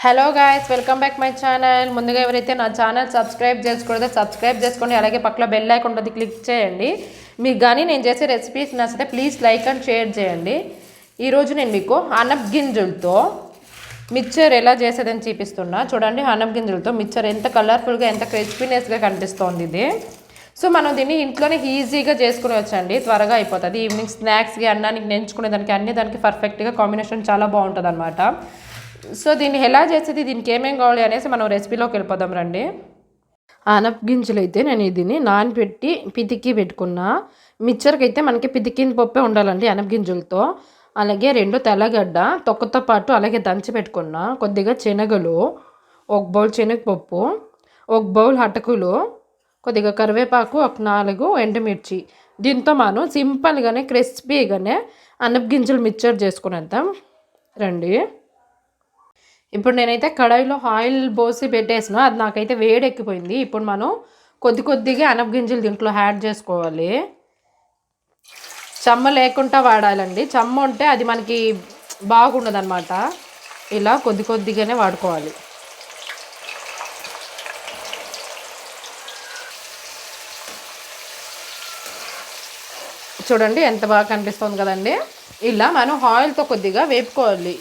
Hello guys, welcome back my channel. ముందుగా ఎవరైతే నా ఛానల్ సబ్స్క్రైబ్ చేసుకోలేదో సబ్స్క్రైబ్ చేసుకోండి. అలాగే పక్కన బెల్ ఐకాన్ ఉంటుంది, క్లిక్ చేయండి. మీకు కానీ నేను చేసే రెసిపీస్ నచ్చితే ప్లీజ్ లైక్ అండ్ షేర్ చేయండి. ఈరోజు నేను మీకు అనప గింజలతో మిక్చర్ ఎలా చేసేదని చూపిస్తున్నా. చూడండి, అనప గింజలతో మిక్చర్ ఎంత కలర్ఫుల్గా, ఎంత క్రిస్పీనెస్గా కనిపిస్తోంది ఇది. సో మనం దీన్ని ఇంట్లోనే ఈజీగా చేసుకుని వచ్చండి, త్వరగా అయిపోతుంది. ఈవినింగ్ స్నాక్స్కి, అన్నానికి నెంచుకునేదానికి, అన్ని దానికి పర్ఫెక్ట్గా కాంబినేషన్ చాలా బాగుంటుంది అనమాట. సో దీన్ని ఎలా చేసేది, దీనికి ఏమేమి కావాలి అనేసి మనం రెసిపీలోకి వెళ్ళిపోదాం రండి. అనప గింజలు అయితే నేను దీన్ని నానబెట్టి పితికి పెట్టుకున్నా. మిక్చర్కి అయితే మనకి పితికిన పప్పే ఉండాలండి అనప గింజలతో. అలాగే 2 తెల్లగడ్డ తొక్కతో పాటు అలాగే దంచి పెట్టుకున్నా. కొద్దిగా శనగలు, 1 బౌల్ శనగపప్పు, 1 బౌల్ అటుకులు, కొద్దిగా కరివేపాకు, 4 ఎండుమిర్చి. దీంతో మనం సింపుల్గానే క్రిస్పీగానే అనప గింజలు మిక్చర్ చేసుకునేద్దాం రండి. ఇప్పుడు నేనైతే కడాయిలో ఆయిల్ పోసి పెట్టేసిన, అది నాకైతే వేడెక్కిపోయింది. ఇప్పుడు మనం కొద్దిగా అనప గింజలు దీంట్లో యాడ్ చేసుకోవాలి. చెమ్మ లేకుండా వాడాలండి. చెమ్మ ఉంటే అది మనకి బాగుండదు అనమాట. ఇలా కొద్దిగానే వాడుకోవాలి. చూడండి ఎంత బాగా కనిపిస్తుంది కదండి. ఇలా మనం ఆయిల్తో కొద్దిగా వేపుకోవాలి.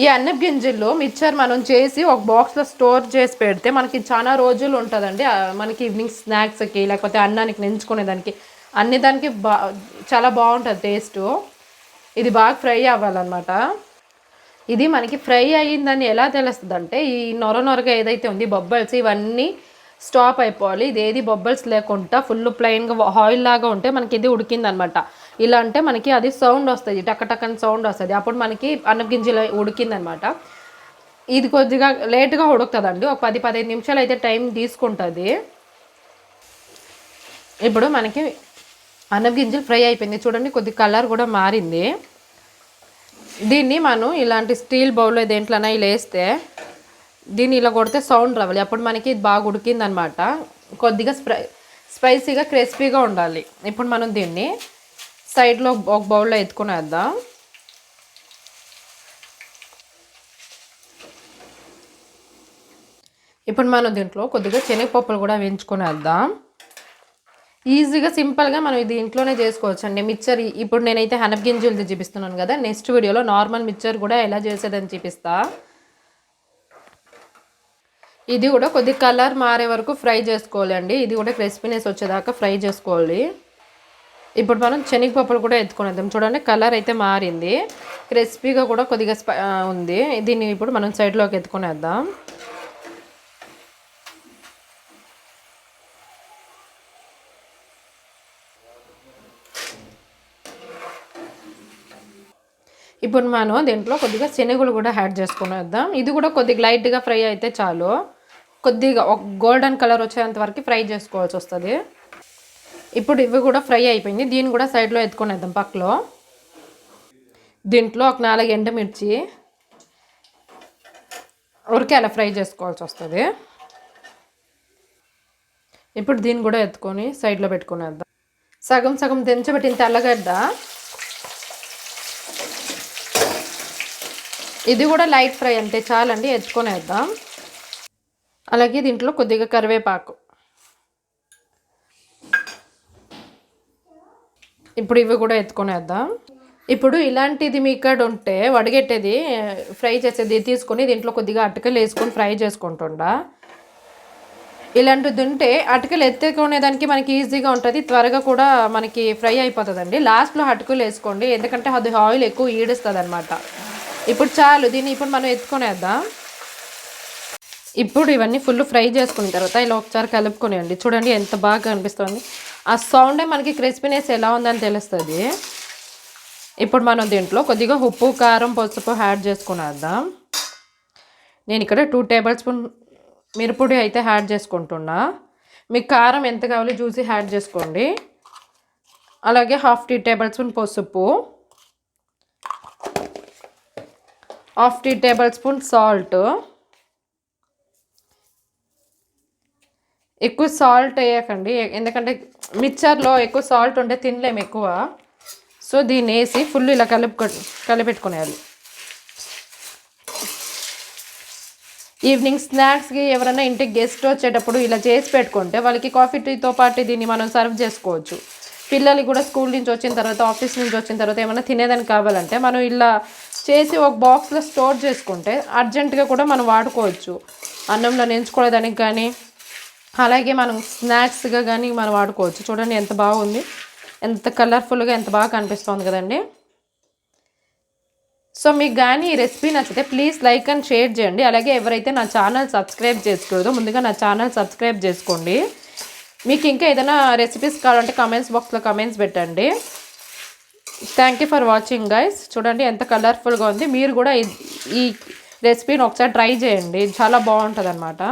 ఈ అనప గింజల్లో మిక్చర్ మనం చేసి ఒక బాక్స్లో స్టోర్ చేసి పెడితే మనకి చాలా రోజులు ఉంటుందండి. మనకి ఈవినింగ్ స్నాక్స్కి, లేకపోతే అన్నానికి నెంచుకునేదానికి, అన్ని దానికి చాలా బాగుంటుంది టేస్ట్. ఇది బాగా ఫ్రై అవ్వాలన్నమాట. ఇది మనకి ఫ్రై అయ్యిందని ఎలా తెలుస్తుంది అంటే, ఈ నొరగా ఏదైతే ఉంది బొబ్బల్స్, ఇవన్నీ స్టాప్ అయిపోవాలి. ఇది ఏది బొబ్బల్స్ లేకుండా ఫుల్ ప్లెయిన్గా ఆయిల్ లాగా ఉంటే మనకి ఇది ఉడికిందనమాట. ఇలా అంటే మనకి అది సౌండ్ వస్తుంది, టక్కని సౌండ్ వస్తుంది. అప్పుడు మనకి అనప గింజలు ఉడికిందనమాట. ఇది కొద్దిగా లేట్గా ఉడుకుతుందండి. ఒక 10-15 నిమిషాలు అయితే టైం తీసుకుంటుంది. ఇప్పుడు మనకి అనప గింజలు ఫ్రై అయిపోయింది. చూడండి, కొద్ది కలర్ కూడా మారింది. దీన్ని మనం ఇలాంటి స్టీల్ బౌల్లో దేంట్లోనా ఇలా వేస్తే, దీన్ని ఇలా కొడితే సౌండ్ రావాలి. అప్పుడు మనకి ఇది బాగా ఉడికిందనమాట. కొద్దిగా స్పైసీగా క్రిస్పీగా ఉండాలి. ఇప్పుడు మనం దీన్ని సైడ్లో ఒక బౌల్లో ఎత్తుకునేద్దాం. ఇప్పుడు మనం దీంట్లో కొద్దిగా శనగపప్పులు కూడా వేయించుకునేద్దాం. ఈజీగా సింపుల్గా మనం ఇది ఇంట్లోనే చేసుకోవచ్చు అండి మిక్చర్. ఇప్పుడు నేనైతే అనప గింజలది చూపిస్తున్నాను కదా, నెక్స్ట్ వీడియోలో నార్మల్ మిక్చర్ కూడా ఎలా చేసేదని చూపిస్తా. ఇది కూడా కొద్ది కలర్ మారే వరకు ఫ్రై చేసుకోవాలండి. ఇది కూడా క్రిస్పీనెస్ వచ్చేదాకా ఫ్రై చేసుకోవాలి. ఇప్పుడు మనం శనగపప్పులు కూడా ఎత్తుకునేద్దాం. చూడండి, కలర్ అయితే మారింది, క్రిస్పీగా కూడా కొద్దిగా ఉంది. దీన్ని ఇప్పుడు మనం సైడ్లోకి ఎత్తుకునేద్దాం. ఇప్పుడు మనం దీంట్లో కొద్దిగా శనగలు కూడా యాడ్ చేసుకునేద్దాం. ఇది కూడా కొద్దిగా లైట్గా ఫ్రై అయితే చాలు. కొద్దిగా ఒక గోల్డెన్ కలర్ వచ్చేంత వరకు ఫ్రై చేసుకోవాల్సి వస్తుంది. ఇప్పుడు ఇవి కూడా ఫ్రై అయిపోయింది. దీన్ని కూడా సైడ్లో ఎత్తుకునేద్దాం పక్కలో. దీంట్లో ఒక 4 ఎండుమిర్చి ఉరికే అలా ఫ్రై చేసుకోవాల్సి వస్తుంది. ఇప్పుడు దీన్ని కూడా ఎత్తుకొని సైడ్లో పెట్టుకునేద్దాం. సగం దించబెట్టిన తెల్లగడ్డ, ఇది కూడా లైట్ ఫ్రై అంటే చాలండి, ఎత్తుకునేద్దాం. అలాగే దీంట్లో కొద్దిగా కరివేపాకు. ఇప్పుడు ఇవి కూడా ఎత్తుకునేద్దాం. ఇప్పుడు ఇలాంటిది మీ ఇక్కడ ఉంటే వడగెట్టేది ఫ్రై చేసేది తీసుకొని దీంట్లో కొద్దిగా అటుకలు వేసుకొని ఫ్రై చేసుకుంటుండా. ఇలాంటిది ఉంటే అటుకలు ఎత్తుకునేదానికి మనకి ఈజీగా ఉంటుంది, త్వరగా కూడా మనకి ఫ్రై అయిపోతుందండి. లాస్ట్లో అటుకలు వేసుకోండి, ఎందుకంటే అది ఆయిల్ ఎక్కువ ఈడుస్తుంది అనమాట. ఇప్పుడు చాలు, దీన్ని ఇప్పుడు మనం ఎత్తుకునేద్దాం. ఇప్పుడు ఇవన్నీ ఫుల్ ఫ్రై చేసుకున్న తర్వాత ఇలా ఒకసారి కలుపుకొనియండి. చూడండి ఎంత బాగా కనిపిస్తుంది. ఆ సౌండే మనకి క్రిస్పీనెస్ ఎలా ఉందని తెలుస్తుంది. ఇప్పుడు మనం దీంట్లో కొద్దిగా ఉప్పు, కారం, పసుపు యాడ్ చేసుకునేద్దాం. నేను ఇక్కడ 2 టేబుల్ స్పూన్ మిరపొడి అయితే యాడ్ చేసుకుంటున్నా. మీకు కారం ఎంత కావాలో చూసి యాడ్ చేసుకోండి. అలాగే 1/2 టీ టేబుల్ స్పూన్ పసుపు, 1/2 టీ టేబుల్ స్పూన్ సాల్ట్. ఎక్కువ సాల్ట్ వేయకండి, ఎందుకంటే మిక్చర్లో ఎక్కువ సాల్ట్ ఉంటే తినలేము ఎక్కువ. సో దీన్ని వేసి ఫుల్ ఇలా కలిపెట్టుకునేయాలి. ఈవినింగ్ స్నాక్స్కి ఎవరైనా ఇంటికి గెస్ట్ వచ్చేటప్పుడు ఇలా చేసి పెట్టుకుంటే వాళ్ళకి కాఫీ టీతో పాటు దీన్ని మనం సర్వ్ చేసుకోవచ్చు. పిల్లలు కూడా స్కూల్ నుంచి వచ్చిన తర్వాత, ఆఫీస్ నుంచి వచ్చిన తర్వాత ఏమైనా తినేదానికి కావాలంటే మనం ఇలా చేసి ఒక బాక్స్లో స్టోర్ చేసుకుంటే అర్జెంటుగా కూడా మనం వాడుకోవచ్చు. అన్నంలో నేర్చుకోవడానికి కానీ, అలాగే మనం స్నాక్స్గా కానీ మనం వాడుకోవచ్చు. చూడండి ఎంత బాగుంది, ఎంత కలర్ఫుల్గా, ఎంత బాగా కనిపిస్తుంది కదండి. సో మీకు కానీ ఈ రెసిపీ నచ్చితే ప్లీజ్ లైక్ అండ్ షేర్ చేయండి. అలాగే ఎవరైతే నా ఛానల్ సబ్స్క్రైబ్ చేసుకోలేదో ముందుగా నా ఛానల్ సబ్స్క్రైబ్ చేసుకోండి. మీకు ఇంకా ఏదైనా రెసిపీస్ కావాలంటే కామెంట్స్ బాక్స్లో కామెంట్స్ పెట్టండి. Thank you for watching guys. చూడండి ఎంత కలర్ఫుల్గా ఉంది. మీరు కూడా ఈ రెసిపీని ఒకసారి ట్రై చేయండి, చాలా బాగుంటుంది అన్నమాట.